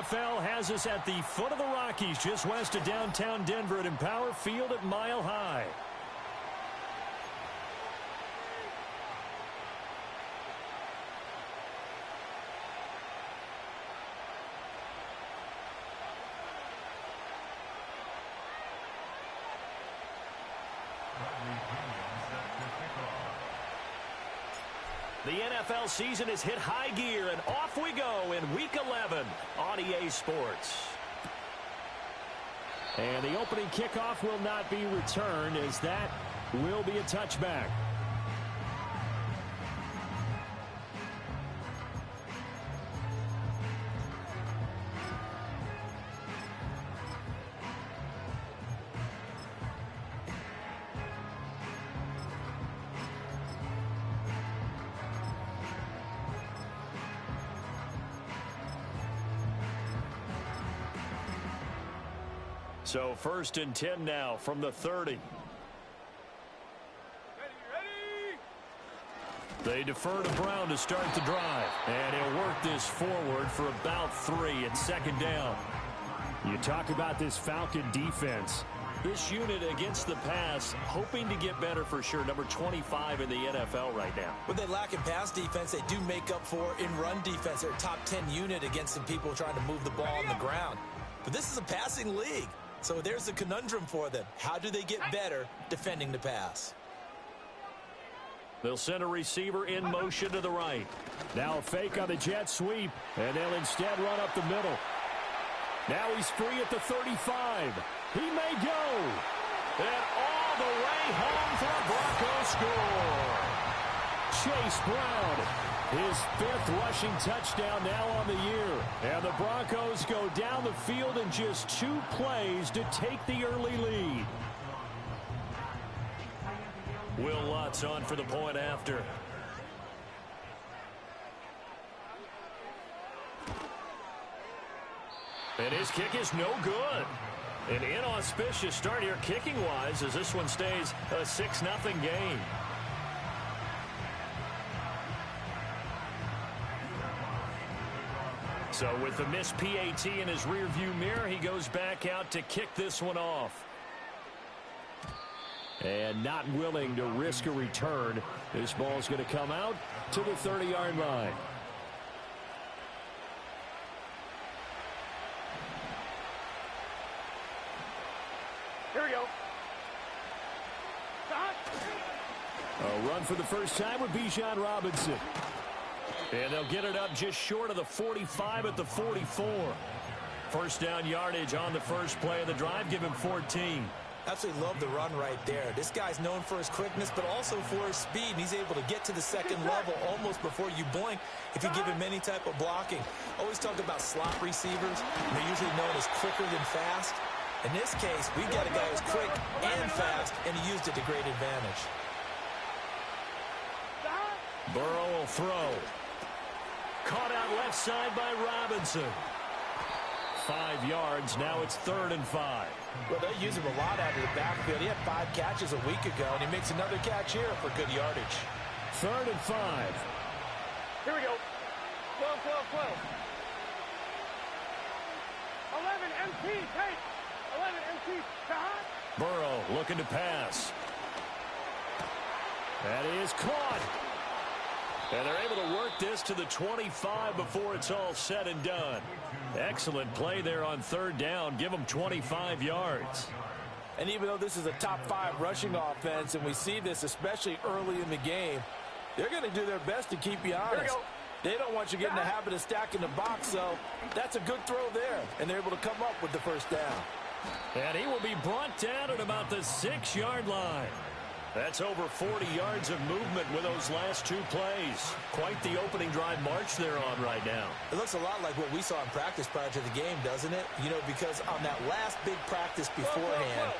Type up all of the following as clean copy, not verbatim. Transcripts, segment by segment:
NFL has us at the foot of the Rockies, just west of downtown Denver at Empower Field at Mile High. The NFL season has hit high gear, and off we go in Week 11 on EA Sports. And the opening kickoff will not be returned, as that will be a touchback. So 1st and 10 now from the 30. They defer to Brown to start the drive. And he'll work this forward for about 3 at 2nd down. You talk about this Falcon defense. This unit against the pass, hoping to get better for sure. Number 25 in the NFL right now. When they lack in pass defense, they do make up for in run defense. They're a top 10 unit against some people trying to move the ball on the ground. But this is a passing league. So there's a conundrum for them. How do they get better defending the pass? They'll send a receiver in motion to the right. Now a fake on the jet sweep, and they'll instead run up the middle. Now he's free at the 35. He may go. And all the way home for a Broncos score. Chase Brown, his 5th rushing touchdown now on the year. And the Broncos go down the field in just 2 plays to take the early lead. Will Lutz on for the point after. And his kick is no good. An inauspicious start here kicking-wise as this one stays a 6-0 game. So with the missed PAT in his rearview mirror, he goes back out to kick this one off. And not willing to risk a return. This ball's going to come out to the 30-yard line. Here we go. A run for the first time with Bijan Robinson. And they'll get it up just short of the 45 at the 44. First down yardage on the first play of the drive. Give him 14. Absolutely love the run right there. This guy's known for his quickness, but also for his speed. And he's able to get to the second level almost before you blink if you give him any type of blocking. Always talk about slot receivers. They're usually known as quicker than fast. In this case, we've got a guy who's quick and fast, and he used it to great advantage. Burrow will throw. Caught out left side by Robinson. 5 yards. Now it's 3rd and 5. Well, they use him a lot out of the backfield. He had 5 catches a week ago, and he makes another catch here for good yardage. 3rd and 5. Here we go. 12, 12, 12. 11 MT, take. 11 MT, shot. Burrow looking to pass. That is caught. And they're able to work this to the 25 before it's all said and done. Excellent play there on 3rd down. Give them 25 yards. And even though this is a top 5 rushing offense, and we see this especially early in the game, they're going to do their best to keep you honest. They don't want you getting the habit of stacking the box, so that's a good throw there. And they're able to come up with the first down. And he will be brought down at about the 6-yard line. That's over 40 yards of movement with those last 2 plays. Quite the opening drive march they're on right now. It looks a lot like what we saw in practice prior to the game, doesn't it? You know, because on that last big practice beforehand,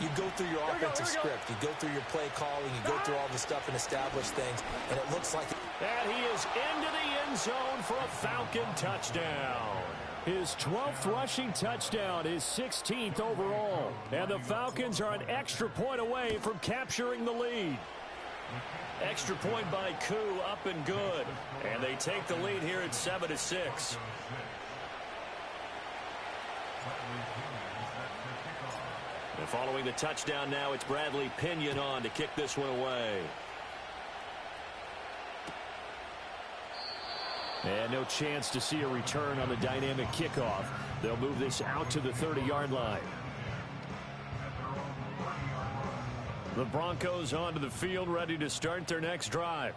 you go through your offensive script. You go through your play calling. You go through all the stuff and establish things. And it looks like... And he is into the end zone for a Falcon touchdown. His 12th rushing touchdown, his 16th overall. And the Falcons are an extra point away from capturing the lead. Extra point by Koo, up and good. And they take the lead here at 7-6. And following the touchdown now, it's Bradley Pinion on to kick this one away. And no chance to see a return on the dynamic kickoff. They'll move this out to the 30-yard line. The Broncos onto the field, ready to start their next drive.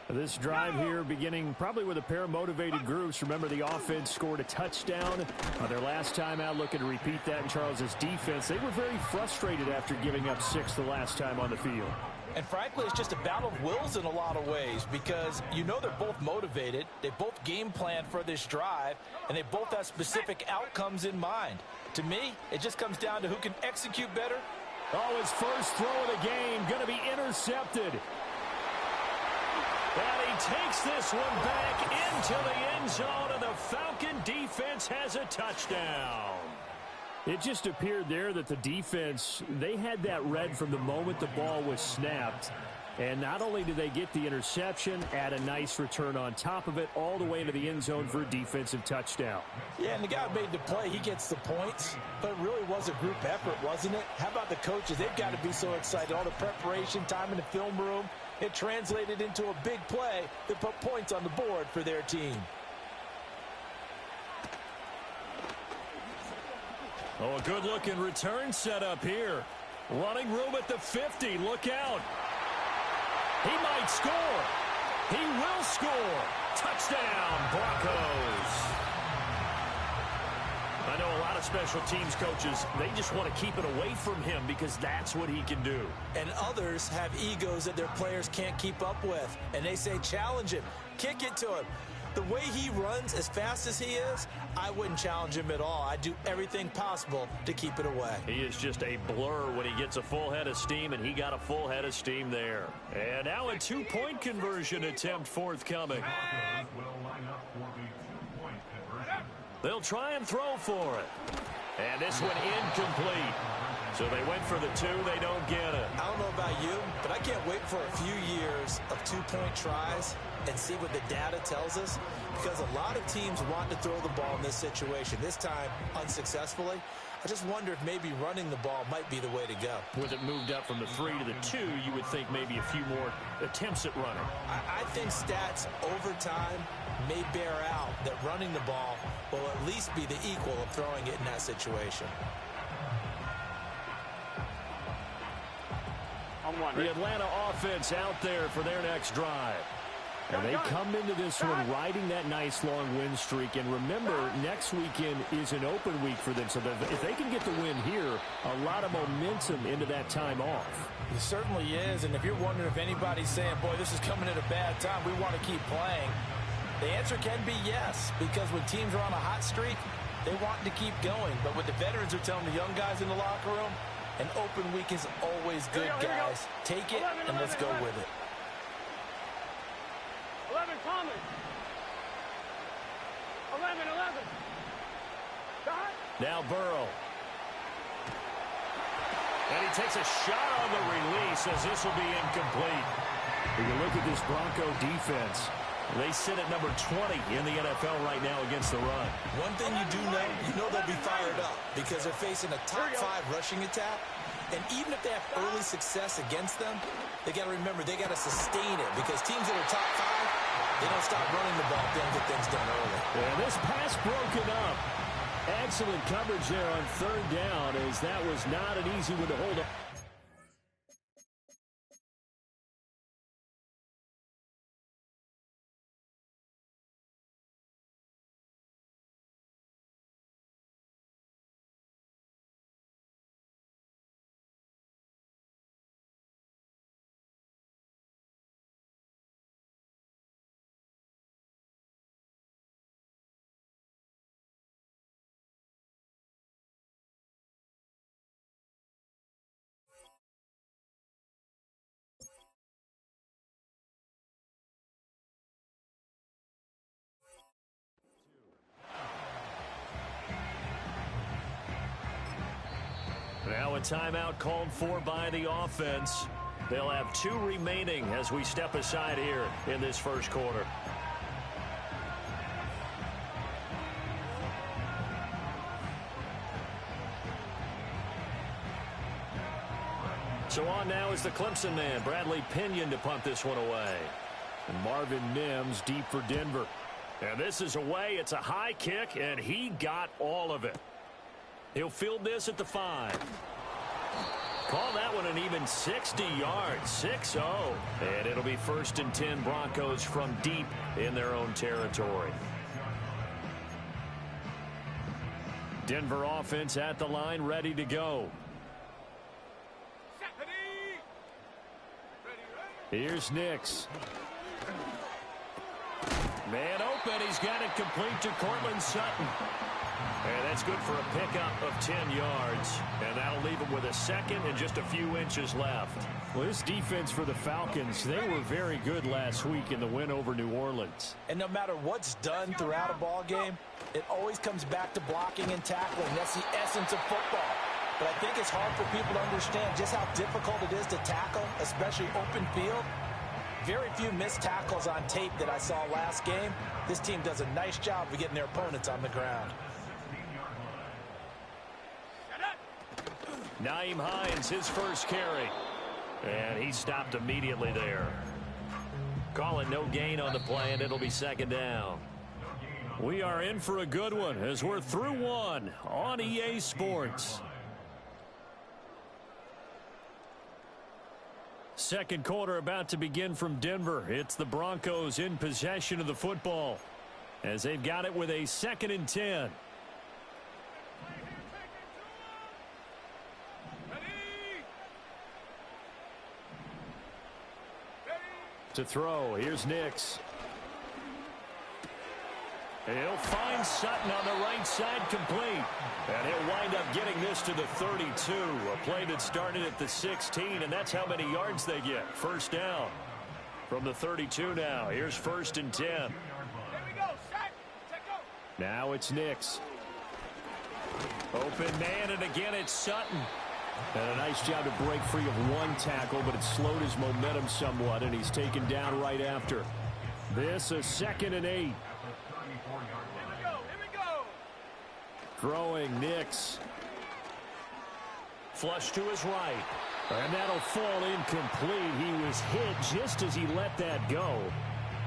This drive here beginning probably with a pair of motivated groups. Remember, the offense scored a touchdown their last time out, looking to repeat that in Charles's defense. They were very frustrated after giving up 6 the last time on the field. And frankly, it's just a battle of wills in a lot of ways because you know they're both motivated. They both game plan for this drive, and they both have specific outcomes in mind. To me, it just comes down to who can execute better. Oh, his first throw of the game going to be intercepted. And he takes this one back into the end zone, and the Falcon defense has a touchdown. It just appeared there that the defense, they had that read from the moment the ball was snapped. And not only did they get the interception, add a nice return on top of it, all the way into the end zone for a defensive touchdown. Yeah, and the guy who made the play, he gets the points. But it really was a group effort, wasn't it? How about the coaches? They've got to be so excited. All the preparation time in the film room, it translated into a big play that put points on the board for their team. Oh, a good-looking return set up here. Running room at the 50. Look out. He might score. He will score. Touchdown, Broncos. I know a lot of special teams coaches, they just want to keep it away from him because that's what he can do. And others have egos that their players can't keep up with. And they say, challenge him. Kick it to him. The way he runs as fast as he is, I wouldn't challenge him at all. I'd do everything possible to keep it away. He is just a blur when he gets a full head of steam, and he got a full head of steam there. And now a two-point conversion attempt forthcoming. They'll try and throw for it. And this one incomplete. So they went for the 2. They don't get it. I don't know about you, but I can't wait for a few years of two-point tries and see what the data tells us, because a lot of teams want to throw the ball in this situation, this time unsuccessfully. I just wonder if maybe running the ball might be the way to go. With it moved up from the 3 to the 2, you would think maybe a few more attempts at running. I think stats over time may bear out that running the ball will at least be the equal of throwing it in that situation. The Atlanta offense out there for their next drive. And they come into this one riding that nice long win streak. And remember, next weekend is an open week for them. So if they can get the win here, a lot of momentum into that time off. It certainly is. And if you're wondering if anybody's saying, boy, this is coming at a bad time, we want to keep playing, the answer can be yes. Because when teams are on a hot streak, they want to keep going. But what the veterans are telling the young guys in the locker room, an open week is always good, guys. Take it, and let's go with it. 11, Tomlin. 11. Dot. Now Burrow. And he takes a shot on the release as this will be incomplete. When you look at this Bronco defense, they sit at number 20 in the NFL right now against the run. One thing you do know, they'll be fired up because they're facing a top 5 rushing attack. And even if they have early success against them, they got to remember they got to sustain it, because teams that are top 5, they don't stop running the ball if they don't get things done early. And this pass broken up. Excellent coverage there on 3rd down, as that was not an easy one to hold up. Now a timeout called for by the offense. They'll have 2 remaining as we step aside here in this first quarter. So on now is the Clemson man, Bradley Pinion, to punt this one away. And Marvin Mims deep for Denver. And this is away. It's a high kick, and he got all of it. He'll field this at the 5. Call that one an even 60 yards, 6-0. And it'll be 1st and 10 Broncos from deep in their own territory. Denver offense at the line, ready to go. Here's Nix. Man open. He's got it complete to Cortland Sutton. And that's good for a pickup of 10 yards. And that'll leave him with a second and just a few inches left. Well, this defense for the Falcons, they were very good last week in the win over New Orleans. And no matter what's done throughout a ball game, it always comes back to blocking and tackling. That's the essence of football. But I think it's hard for people to understand just how difficult it is to tackle, especially open field. Very few missed tackles on tape that I saw last game. This team does a nice job of getting their opponents on the ground. Nyheim Hines, his first carry. And he stopped immediately there. Call it no gain on the play, and it'll be 2nd down. We are in for a good one as we're through one on EA Sports. Second quarter about to begin from Denver. It's the Broncos in possession of the football as they've got it with a 2nd and 10. To throw, here's Nix. He'll find Sutton on the right side, complete. And he'll wind up getting this to the 32. A play that started at the 16, and that's how many yards they get. 1st down from the 32 now. Here's 1st and 10. Here we go. Set. Take go. Now it's Nix. Open man, and again it's Sutton. And a nice job to break free of one tackle, but it slowed his momentum somewhat, and he's taken down right after. This a 2nd and 8. Throwing Nix. Flush to his right. And that'll fall incomplete. He was hit just as he let that go.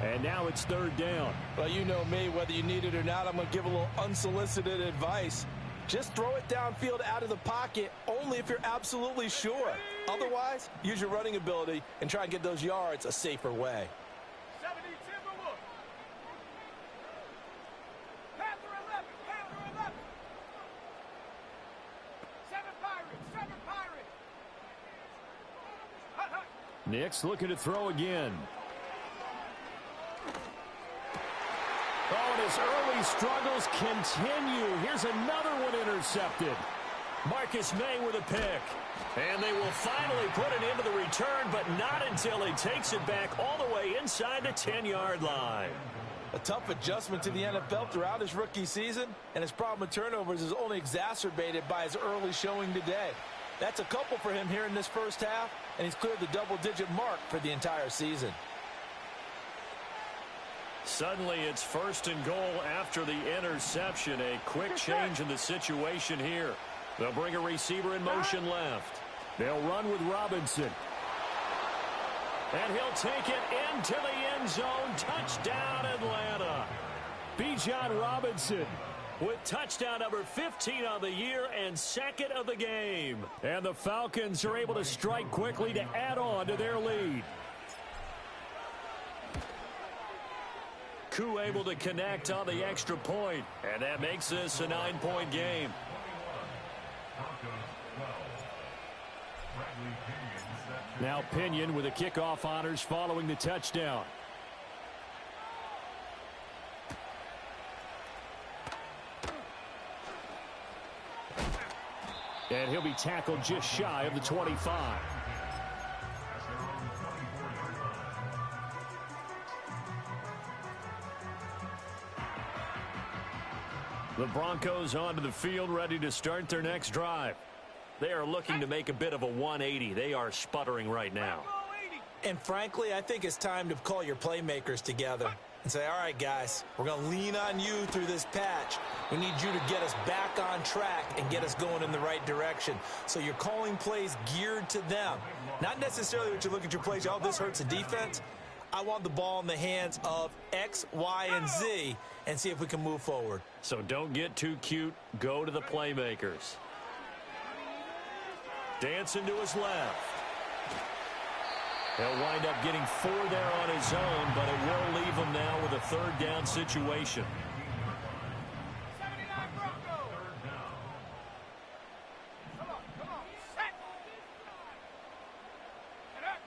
And now it's 3rd down. Well, you know me, whether you need it or not, I'm going to give a little unsolicited advice. Just throw it downfield out of the pocket only if you're absolutely sure. Otherwise, use your running ability and try and get those yards a safer way. 70 Timberwolves. Panther 11. Panther 11. 7 Pirates. 7 Pirates. Hut, hut. Nix looking to throw again. Oh, and his early struggles continue. Here's another one intercepted. Marcus May with a pick. And they will finally put it into the return, but not until he takes it back all the way inside the 10-yard line. A tough adjustment to the NFL throughout his rookie season, and his problem with turnovers is only exacerbated by his early showing today. That's a couple for him here in this first half, and he's cleared the double-digit mark for the entire season. Suddenly it's 1st and goal after the interception. A quick change in the situation here. They'll bring a receiver in motion left. They'll run with Robinson. And he'll take it into the end zone. Touchdown, Atlanta. Bijan Robinson with touchdown number 15 on the year and 2nd of the game. And the Falcons are able to strike quickly to add on to their lead. Koo able to connect on the extra point, and that makes this a 9-point game. Now Pinion with the kickoff honors following the touchdown. And he'll be tackled just shy of the 25. The Broncos onto the field, ready to start their next drive. They are looking to make a bit of a 180. They are sputtering right now. And frankly, I think it's time to call your playmakers together. and say, all right, guys, we're going to lean on you through this patch. We need you to get us back on track and get us going in the right direction. So you're calling plays geared to them. Not necessarily what you look at your plays, oh, this hurts the defense. I want the ball in the hands of X, Y, and Z and see if we can move forward. So don't get too cute. Go to the playmakers. Dancing to his left. He'll wind up getting 4 there on his own, but it will leave him now with a third down situation. 79 Broncos. Come on, set. Get up.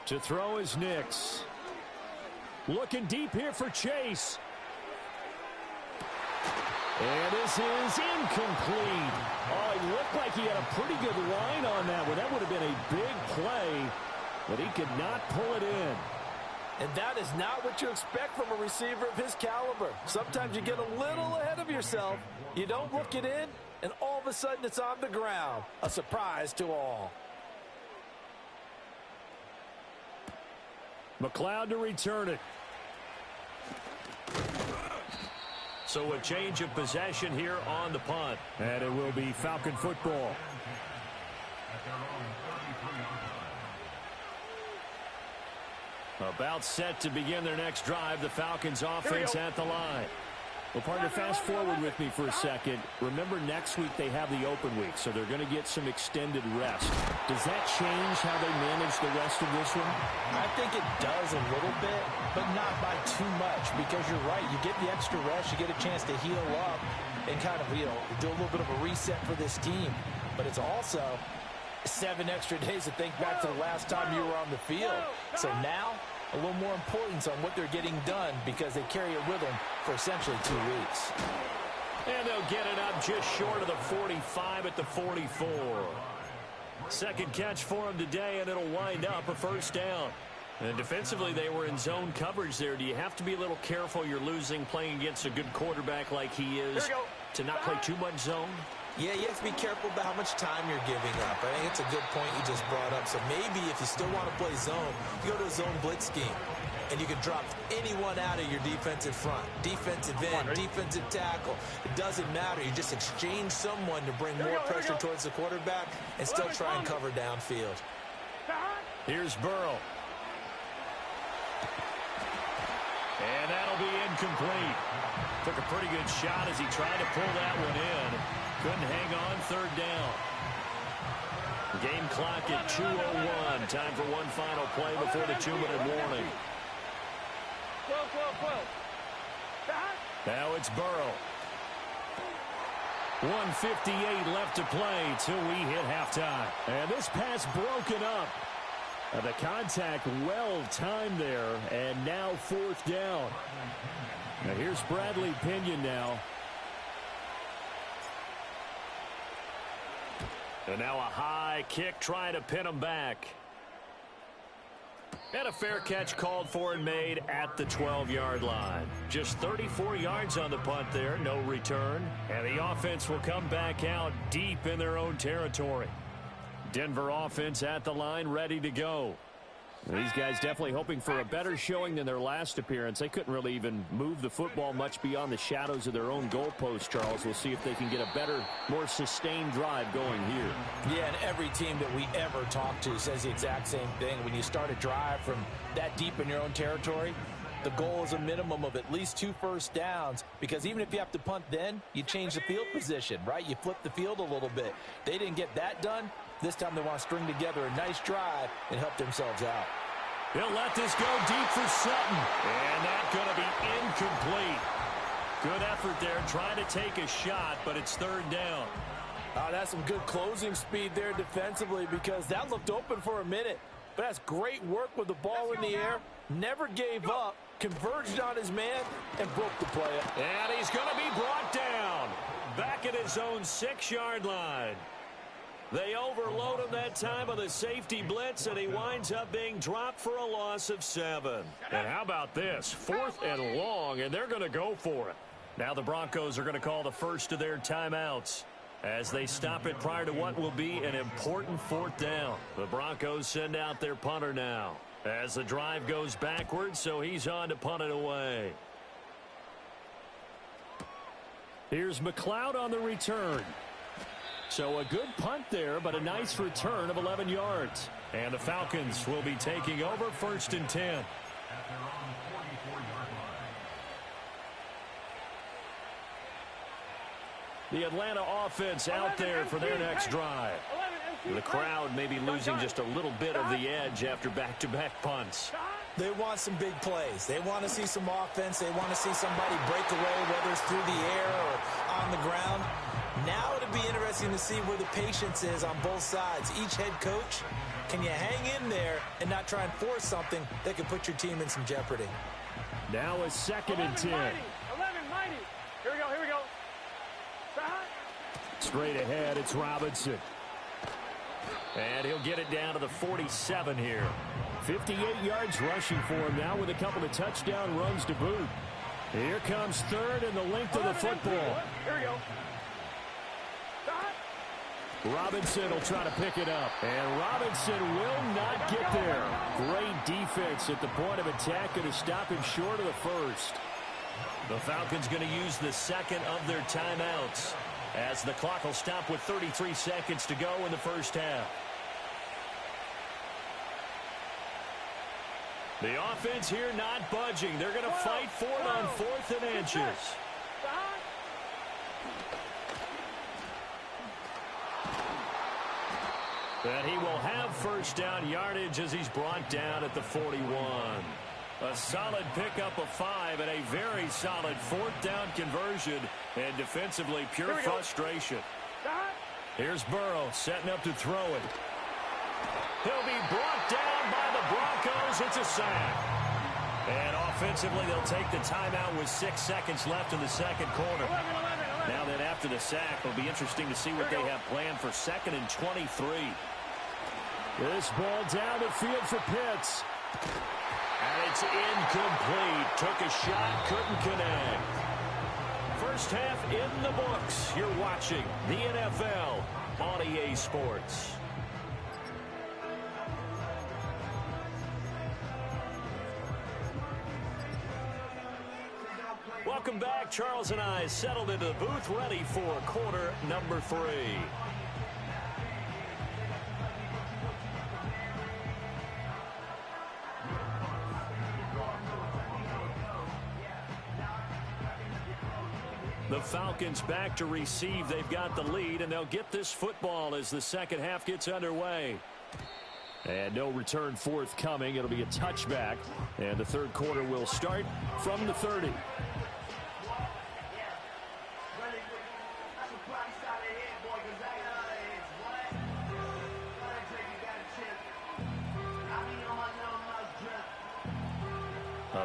To throw is Nix. Looking deep here for Chase. And this is incomplete. Oh, it looked like he had a pretty good line on that one. That would have been a big play, but he could not pull it in. And that is not what you expect from a receiver of his caliber. Sometimes you get a little ahead of yourself. You don't look it in, and all of a sudden it's on the ground. A surprise to all. McLeod to return it. So a change of possession here on the punt. And it will be Falcon football. About set to begin their next drive. The Falcons offense at the line. Well, partner, fast forward with me for a second. Remember, next week they have the open week, so they're going to get some extended rest. Does that change how they manage the rest of this one? I think it does a little bit, but not by too much, because you're right. You get the extra rest, you get a chance to heal up and kind of, do a little bit of a reset for this team. But it's also 7 extra days to think back to the last time you were on the field. So now, a little more importance on what they're getting done because they carry it with them for essentially 2 weeks. And they'll get it up just short of the 45 at the 44. Second catch for him today, and it'll wind up a first down. And defensively, they were in zone coverage there. Do you have to be a little careful you're losing playing against a good quarterback like he is to not play too much zone? Yeah, you have to be careful about how much time you're giving up. I think it's a good point you just brought up. So maybe if you still want to play zone, you go to a zone blitz scheme. And you can drop anyone out of your defensive front. Defensive end, defensive tackle. It doesn't matter. You just exchange someone to bring more pressure towards the quarterback and still try and cover downfield. Here's Burrow. And that'll be incomplete. Took a pretty good shot as he tried to pull that one in. Couldn't hang on, third down. Game clock at 2:01. Time for one final play before the 2-minute warning. Now it's Burrow. 1:58 left to play till we hit halftime. And this pass broken up. The contact well timed there, and now fourth down. Now here's Bradley Pinion now. And now a high kick trying to pin him back. And a fair catch called for and made at the 12-yard line. Just 34 yards on the punt there, no return. And the offense will come back out deep in their own territory. Denver offense at the line, ready to go. These guys definitely hoping for a better showing than their last appearance. They couldn't really even move the football much beyond the shadows of their own goalpost, Charles. We'll see if they can get a better, more sustained drive going here. Yeah, and every team that we ever talk to says the exact same thing. When you start a drive from that deep in your own territory, the goal is a minimum of at least 2 first downs, because even if you have to punt then, you change the field position, right? You flip the field a little bit. They didn't get that done. This time they want to string together a nice drive and help themselves out. They'll let this go deep for Sutton. And that's going to be incomplete. Good effort there, trying to take a shot, but it's third down. That's some good closing speed there defensively, because that looked open for a minute. But that's great work with the ball in the air. Never gave up, converged on his man, and broke the play. And he's going to be brought down. Back at his own 6-yard line. They overload him that time with a safety blitz, and he winds up being dropped for a loss of 7. And how about this? 4th and long, and they're going to go for it. Now the Broncos are going to call the first of their timeouts as they stop it prior to what will be an important 4th down. The Broncos send out their punter now as the drive goes backwards, so he's on to punt it away. Here's McLeod on the return. So a good punt there, but a nice return of 11 yards. And the Falcons will be taking over 1st and 10. The Atlanta offense out there for their next drive. The crowd may be losing just a little bit of the edge after back-to-back punts. They want some big plays. They want to see some offense. They want to see somebody break away, whether it's through the air or on the ground. Now it'll be interesting to see where the patience is on both sides. Each head coach, can you hang in there and not try and force something that could put your team in some jeopardy? Now a 2nd and 10. 11, mighty. Here we go. Straight ahead, it's Robinson. And he'll get it down to the 47 here. 58 yards rushing for him now with a couple of touchdown runs to boot. Here comes 3rd and the length of the football. Here we go. Robinson will try to pick it up. And Robinson will not get there. Great defense at the point of attack and to stop him short of the first. The Falcons going to use the 2nd of their timeouts as the clock will stop with 33 seconds to go in the first half. The offense here not budging. They're going to fight for it on 4th and inches. And he will have first down yardage as he's brought down at the 41. A solid pickup of 5 and a very solid 4th down conversion. And defensively, pure frustration. Here's Burrow setting up to throw it. He'll be brought down by the Broncos. It's a sack. And offensively, they'll take the timeout with 6 seconds left in the second quarter. Now that after the sack, it'll be interesting to see what they have planned for 2nd and 23. This ball down the field for Pitts. And it's incomplete. Took a shot, couldn't connect. First half in the books. You're watching the NFL on EA Sports. Welcome back. Charles and I settled into the booth, ready for quarter number 3. The Falcons back to receive. They've got the lead, and they'll get this football as the second half gets underway. And no return forthcoming. It'll be a touchback, and the third quarter will start from the 30.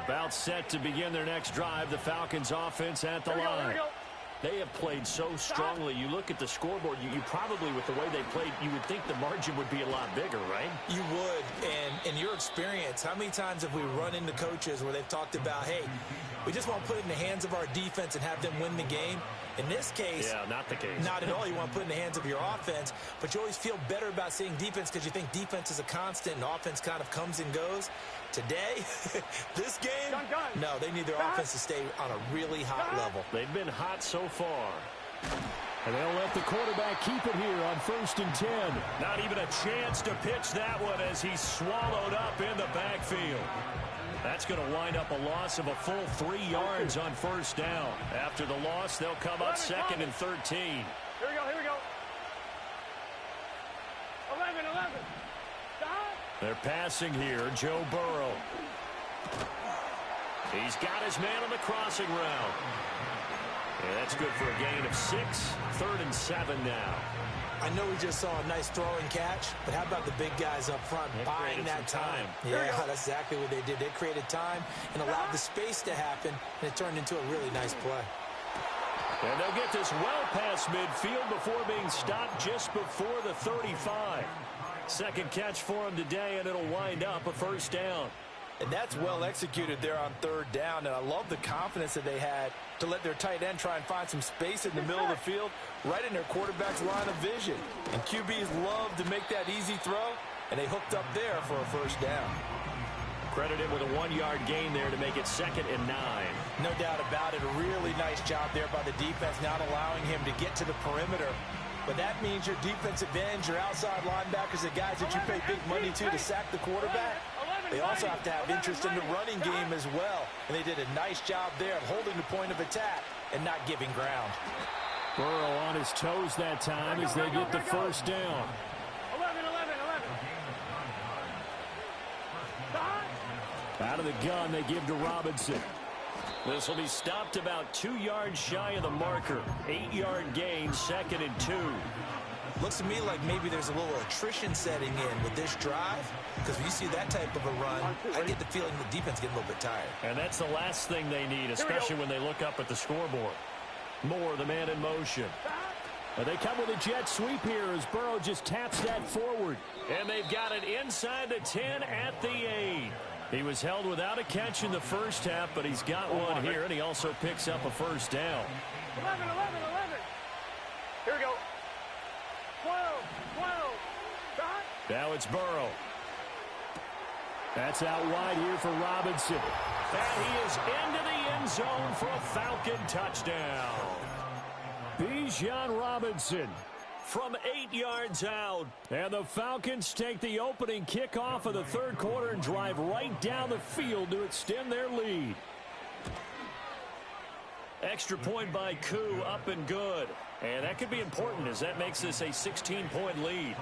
About set to begin their next drive. The Falcons offense at the line. They have played so strongly. You look at the scoreboard, you probably, with the way they played, you would think the margin would be a lot bigger, right? You would. And in your experience, how many times have we run into coaches where they've talked about, hey, we just want to put it in the hands of our defense and have them win the game? In this case, yeah, not the case. Not at all. You want to put it in the hands of your offense, but you always feel better about seeing defense because you think defense is a constant and offense kind of comes and goes. Today, this game, no, they need their offense to stay on a really hot level. They've been hot so far. And they'll let the quarterback keep it here on 1st and 10. Not even a chance to pitch that one as he's swallowed up in the backfield. That's going to wind up a loss of a full 3 yards on first down. After the loss, they'll come up 2nd and 13. Here we go. 11. They're passing here, Joe Burrow. He's got his man on the crossing route. Yeah, that's good for a gain of 6. 3rd and 7 now. I know we just saw a nice throw and catch, but how about the big guys up front buying that time? Yeah, that's exactly what they did. They created time and allowed the space to happen, and it turned into a really nice play. And they'll get this well past midfield before being stopped just before the 35. Second catch for him today, and it'll wind up a first down. And that's well executed there on 3rd down, and I love the confidence that they had to let their tight end try and find some space in the middle of the field, right in their quarterback's line of vision. And QBs love to make that easy throw, and they hooked up there for a first down. Credit him with a 1-yard gain there to make it 2nd and 9. No doubt about it. A really nice job there by the defense, not allowing him to get to the perimeter. But that means your defensive ends, your outside linebackers, the guys that you pay big money to sack the quarterback, they also have to have interest in the running game as well. And they did a nice job there of holding the point of attack and not giving ground. Burrow on his toes that time as they get the first down. 11. Out of the gun, they give to Robinson. This will be stopped about 2 yards shy of the marker. 8-yard gain, 2nd and 2. Looks to me like maybe there's a little attrition setting in with this drive, because when you see that type of a run, I get the feeling the defense getting a little bit tired. And that's the last thing they need, especially when they look up at the scoreboard. Moore, the man in motion. And they come with a jet sweep here as Burrow just taps that forward. And they've got it inside the 10 at the 8. He was held without a catch in the first half, but he's got one here, and he also picks up a first down. 11. Here we go. 12. Now it's Burrow. That's out wide here for Robinson. And he is into the end zone for a Falcon touchdown. Bijan Robinson from 8 yards out. And the Falcons take the opening kickoff of the third quarter and drive right down the field to extend their lead. Extra point by Koo, up and good. And that could be important as that makes this a 16-point lead.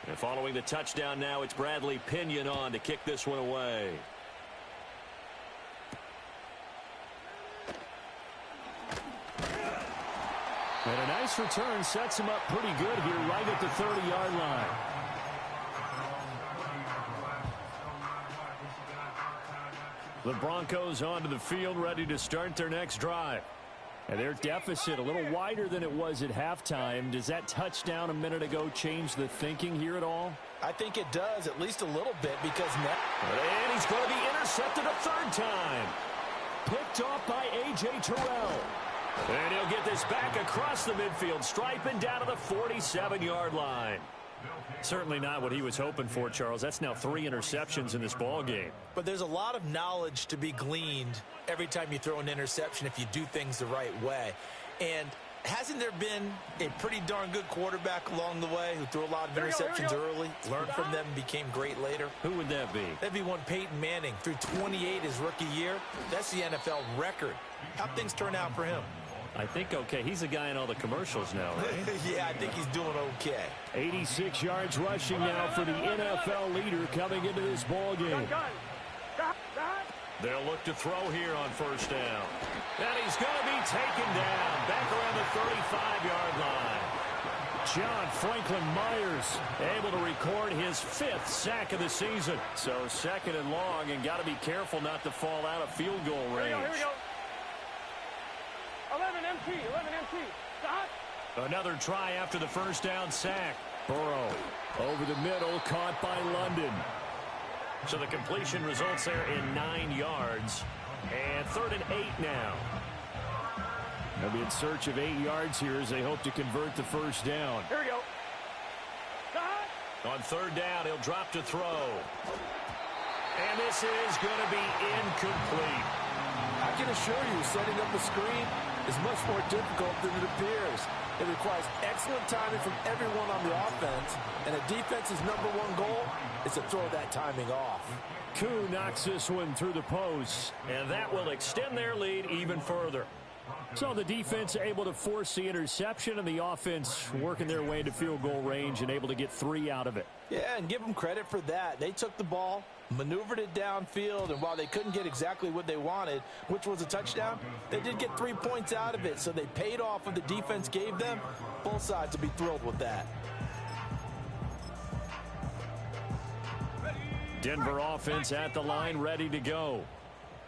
And following the touchdown now, it's Bradley Pinion on to kick this one away. And a nice return sets him up pretty good here right at the 30-yard line. The Broncos onto the field ready to start their next drive. And their deficit a little wider than it was at halftime. Does that touchdown a minute ago change the thinking here at all? I think it does, at least a little bit, because now... And he's going to be intercepted a third time. Picked off by A.J. Terrell. And he'll get this back across the midfield stripe and down to the 47-yard line. Certainly not what he was hoping for, Charles. That's now 3 interceptions in this ball game. But there's a lot of knowledge to be gleaned every time you throw an interception if you do things the right way. And hasn't there been a pretty darn good quarterback along the way who threw a lot of interceptions early, learned from them, and became great later? Who would that be? That'd be one Peyton Manning. Threw 28 his rookie year. That's the NFL record. How'd things turn out for him? I think okay. He's the guy in all the commercials now, right? Yeah, I think he's doing okay. 86 yards rushing now for the NFL leader coming into this ball game. They'll look to throw here on first down. And he's going to be taken down back around the 35-yard line. John Franklin Myers able to record his 5th sack of the season. So 2nd and long, and got to be careful not to fall out of field goal range. Here we go. 11 MT. Stop. Another try after the first down sack. Burrow over the middle, caught by London. So the completion results there in 9 yards. And 3rd and 8 now. They'll be in search of 8 yards here as they hope to convert the first down. Here we go. On 3rd down, he'll drop to throw. And this is going to be incomplete. I can assure you, setting up a screen is much more difficult than it appears. It requires excellent timing from everyone on the offense, and a defense's #1 goal is to throw that timing off. Koo knocks this one through the post, and that will extend their lead even further. So the defense able to force the interception, and the offense working their way into field goal range and able to get 3 out of it. Yeah, and give them credit for that. They took the ball, maneuvered it downfield, and while they couldn't get exactly what they wanted, which was a touchdown, they did get 3 points out of it, so they paid off what the defense gave them. Both sides will be thrilled with that. Denver offense at the line, ready to go.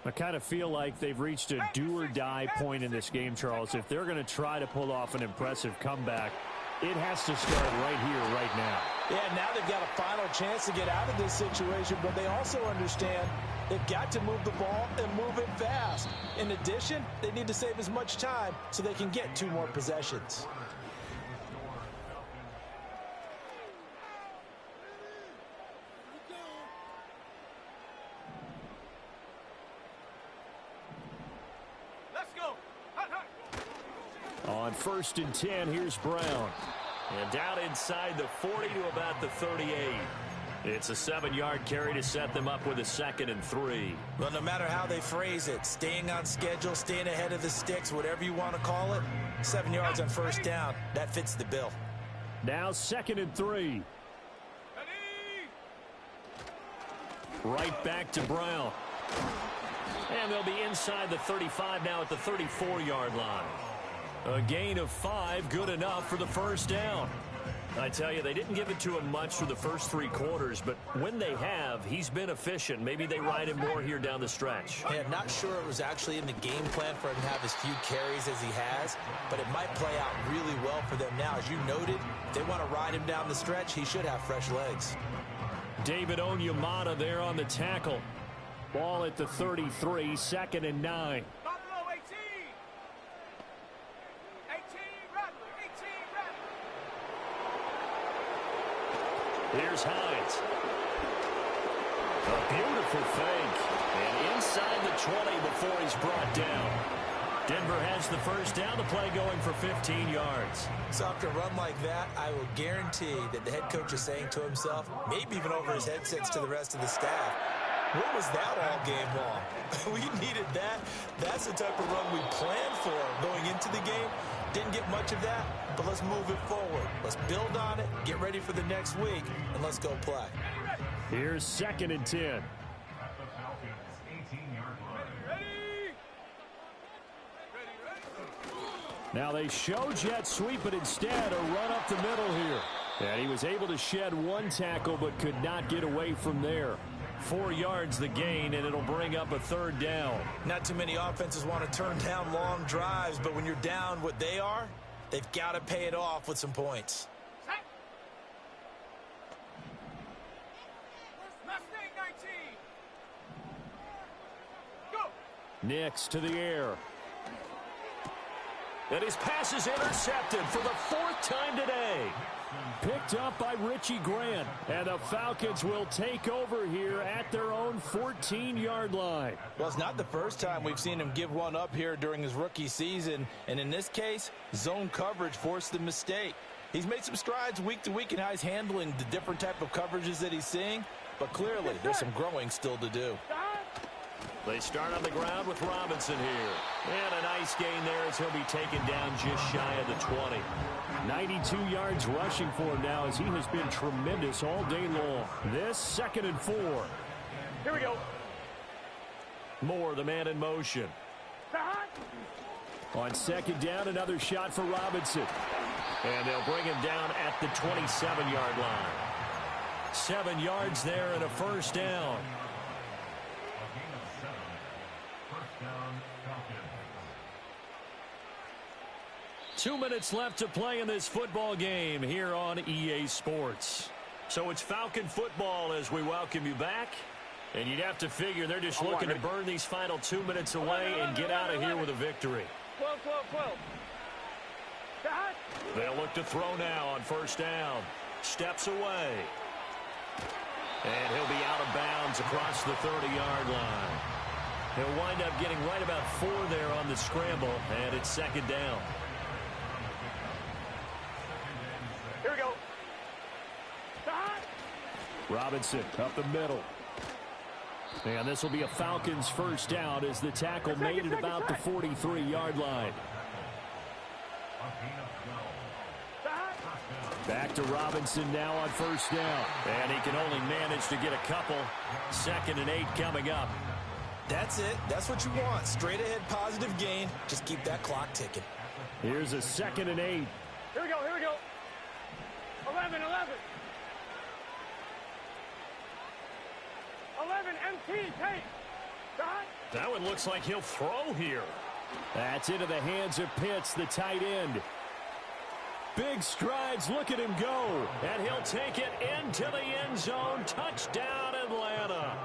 I kind of feel like they've reached a do-or-die point in this game, Charles. If they're going to try to pull off an impressive comeback, it has to start right here, right now. Yeah, now they've got a final chance to get out of this situation, but they also understand they've got to move the ball and move it fast. In addition, they need to save as much time so they can get 2 more possessions. On 1st and 10, here's Brown. And down inside the 40 to about the 38. It's a 7-yard carry to set them up with a 2nd and 3. Well, no matter how they phrase it, staying on schedule, staying ahead of the sticks, whatever you want to call it, 7 yards on 1st down, that fits the bill. Now 2nd and 3. Right back to Brown. And they'll be inside the 35 now at the 34-yard line. A gain of 5, good enough for the 1st down. I tell you, they didn't give it to him much for the first 3 quarters, but when they have, he's been efficient. Maybe they ride him more here down the stretch. Yeah, I'm not sure it was actually in the game plan for him to have as few carries as he has, but it might play out really well for them now. As you noted, if they want to ride him down the stretch, he should have fresh legs. David Onyemata there on the tackle. Ball at the 33, 2nd and 9. Buffalo 18. 18, Rattler. 18, Rattler. Here's Hines. A beautiful fake. And inside the 20 before he's brought down. Denver has the 1st down, the play going for 15 yards. So after a run like that, I will guarantee that the head coach is saying to himself, maybe even over his headsets to the rest of the staff, what was that all game long? We needed that. That's the type of run we planned for going into the game. Didn't get much of that, but let's move it forward. Let's build on it, get ready for the next week, and let's go play. Here's 2nd and 10. Now they show jet sweep, but instead a run up the middle here. And he was able to shed 1 tackle, but could not get away from there. 4 yards the gain, and it'll bring up a 3rd down. Not too many offenses want to turn down long drives, but when you're down what they are, they've got to pay it off with some points. Mustang 19. Go. Nix to the air. And his pass is intercepted for the 4th time today. Picked up by Richie Grant. And the Falcons will take over here at their own 14-yard line. Well, it's not the first time we've seen him give one up here during his rookie season. And in this case, zone coverage forced the mistake. He's made some strides week to week in how he's handling the different type of coverages that he's seeing. But clearly, there's some growing still to do. They start on the ground with Robinson here. And a nice gain there as he'll be taken down just shy of the 20. 92 yards rushing for him now as he has been tremendous all day long. This 2nd and 4. Here we go. More the man in motion. On 2nd down, another shot for Robinson. And they'll bring him down at the 27-yard line. 7 yards there and a 1st down. 2 minutes left to play in this football game here on EA Sports. So it's Falcon football as we welcome you back. And you'd have to figure they're just looking to burn these final 2 minutes away and get out of here with a victory. 12, 12, 12. They'll look to throw now on 1st down. Steps away. And he'll be out of bounds across the 30-yard line. He'll wind up getting right about 4 there on the scramble, and it's 2nd down. Here we go. Robinson up the middle. And this will be a Falcons 1st down as the tackle made it about the 43-yard line. Back to Robinson now on 1st down. And he can only manage to get a couple. 2nd and 8 coming up. That's it. That's what you want. Straight ahead positive gain. Just keep that clock ticking. Here's a 2nd and 8. Here we go, here we go. 11, 11. 11, MT, take. That one looks like he'll throw here. That's into the hands of Pitts, the tight end. Big strides, look at him go. And he'll take it into the end zone. Touchdown, Atlanta.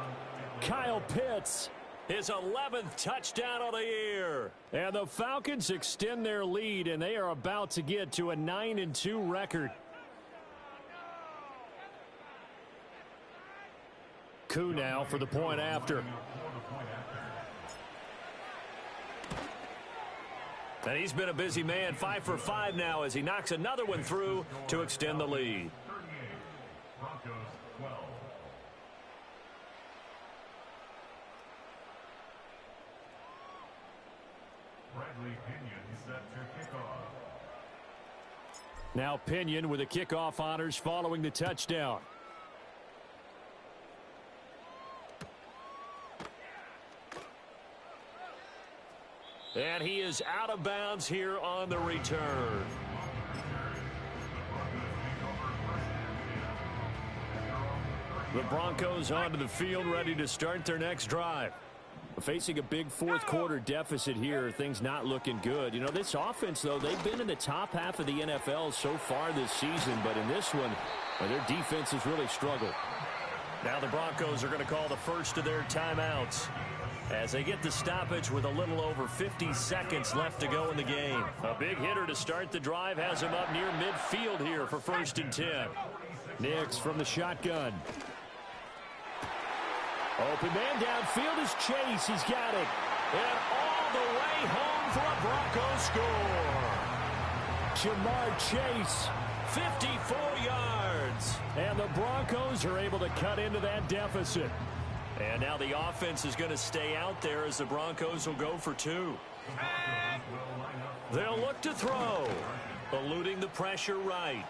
Kyle Pitts, his 11th touchdown of the year. And the Falcons extend their lead, and they are about to get to a 9-2 record. Koo now for the point after. And he's been a busy man, 5 for 5 now as he knocks another one through to extend the lead. Now Pinion with the kickoff honors following the touchdown. And he is out of bounds here on the return. The Broncos onto the field, ready to start their next drive. Facing a big fourth quarter deficit here, things not looking good. You know, this offense, though, they've been in the top half of the NFL so far this season, but in this one, their defense has really struggled. Now the Broncos are going to call the first of their timeouts as they get the stoppage with a little over 50 seconds left to go in the game. A big hitter to start the drive has him up near midfield here for 1st and 10. Nix from the shotgun. Open man downfield is Chase. He's got it. And all the way home for a Bronco score. Jamar Chase. 54 yards. And the Broncos are able to cut into that deficit. And now the offense is going to stay out there as the Broncos will go for 2. They'll look to throw. Eluding the pressure right.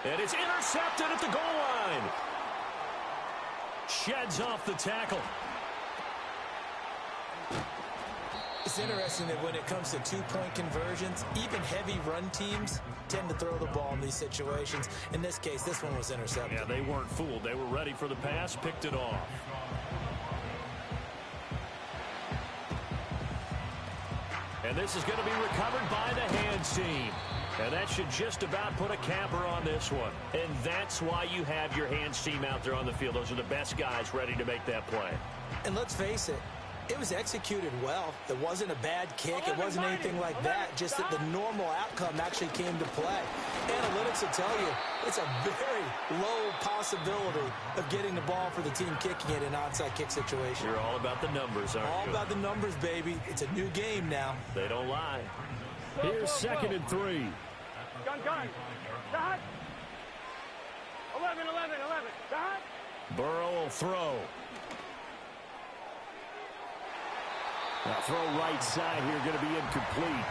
And it's intercepted at the goal line. Sheds off the tackle. It's interesting that when it comes to two-point conversions, even heavy run teams tend to throw the ball in these situations. In this case, this one was intercepted. Yeah, they weren't fooled. They were ready for the pass, picked it off. And this is going to be recovered by the hands team. And that should just about put a capper on this one. And that's why you have your hands team out there on the field. Those are the best guys ready to make that play. And let's face it, it was executed well. It wasn't a bad kick. It wasn't anything like that. Just that the normal outcome actually came to play. Analytics will tell you it's a very low possibility of getting the ball for the team kicking it in an onside kick situation. You're all about the numbers, aren't you? All about the numbers, baby. It's a new game now. They don't lie. Here's 2nd and 3. Gun. Dot. 11. Dot. Burrow will throw. Now throw right side here, going to be incomplete.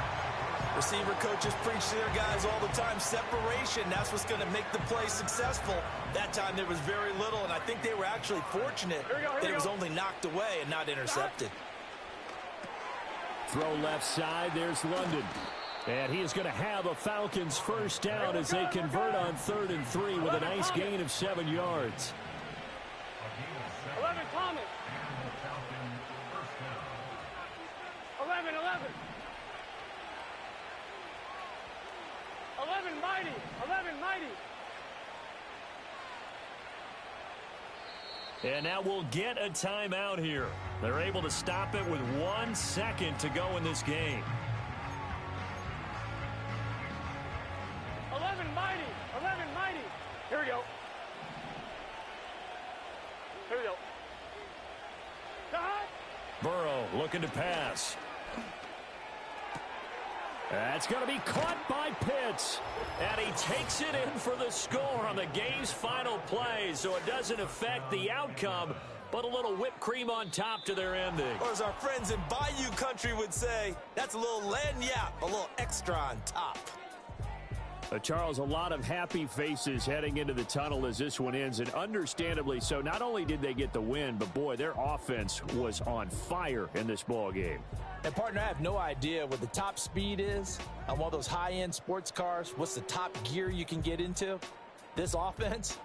Receiver coaches preach to their guys all the time. Separation, that's what's going to make the play successful. That time there was very little, and I think they were actually fortunate that it was only knocked away and not intercepted. Throw left side, there's London. And he is going to have a Falcons first down as they convert on 3rd and 3 with a nice gain of 7 yards. 11 Thomas. 11. 11 Mighty. 11 Mighty. And now we'll get a timeout here. They're able to stop it with 1 second to go in this game. 11 Mighty. 11 Mighty. Here we go. Dot. Burrow looking to pass. That's going to be caught by Pitts. And he takes it in for the score on the game's final play, so it doesn't affect the outcome, but a little whipped cream on top to their ending. Or as our friends in Bayou Country would say, that's a little lagniappe, a little extra on top. Charles, a lot of happy faces heading into the tunnel as this one ends, and understandably so. Not only did they get the win, but boy, their offense was on fire in this ball game. And partner, I have no idea what the top speed is on one of those high-end sports cars. What's the top gear you can get into? This offense,